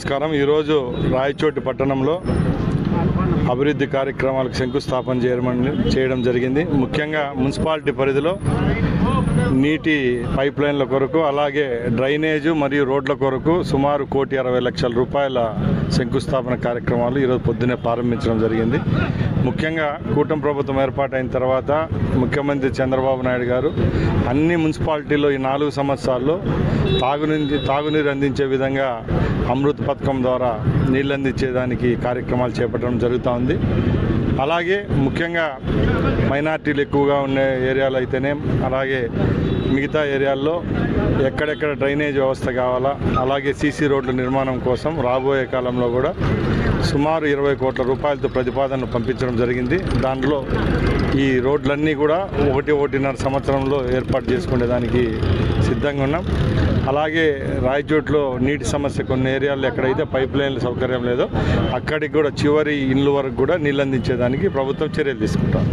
నమస్కారం. ఈరోజు రాయచోటి పట్టణంలో అభివృద్ధి కార్యక్రమాలకు శంకుస్థాపన చేయడం జరిగింది. ముఖ్యంగా మున్సిపాలిటీ పరిధిలో నీటి పైప్ లైన్ల కొరకు, అలాగే డ్రైనేజు మరియు రోడ్ల కొరకు సుమారు 1,60,00,000 రూపాయల శంకుస్థాపన కార్యక్రమాలు ఈరోజు పొద్దున్నే ప్రారంభించడం జరిగింది. ముఖ్యంగా కూటమి ప్రభుత్వం ఏర్పాటైన తర్వాత ముఖ్యమంత్రి చంద్రబాబు నాయుడు గారు అన్ని మున్సిపాలిటీల్లో ఈ 4 సంవత్సరాల్లో తాగునీరు అందించే విధంగా అమృత్ పథకం ద్వారా నీళ్ళు అందించేదానికి కార్యక్రమాలు చేపట్టడం జరుగుతూ ఉంది. అలాగే ముఖ్యంగా మైనార్టీలు ఎక్కువగా ఉండే ఏరియాలు అయితేనే, అలాగే మిగతా ఏరియాల్లో ఎక్కడెక్కడ డ్రైనేజ్ వ్యవస్థ కావాలా, అలాగే సీసీ రోడ్ల నిర్మాణం కోసం రాబోయే కాలంలో కూడా సుమారు 20 కోట్ల రూపాయలతో ప్రతిపాదనలు పంపించడం జరిగింది. దాంట్లో ఈ రోడ్లన్నీ కూడా 1-1.5 సంవత్సరంలో ఏర్పాటు చేసుకునేదానికి సిద్ధంగా ఉన్నాం. అలాగే రాయచోట్లో నీటి సమస్య కొన్ని ఏరియాల్లో ఎక్కడైతే పైప్ లైన్ల సౌకర్యం లేదో అక్కడికి కూడా చివరి ఇండ్ల వరకు కూడా నీళ్ళు అందించేదానికి ప్రభుత్వం చర్యలు తీసుకుంటాం.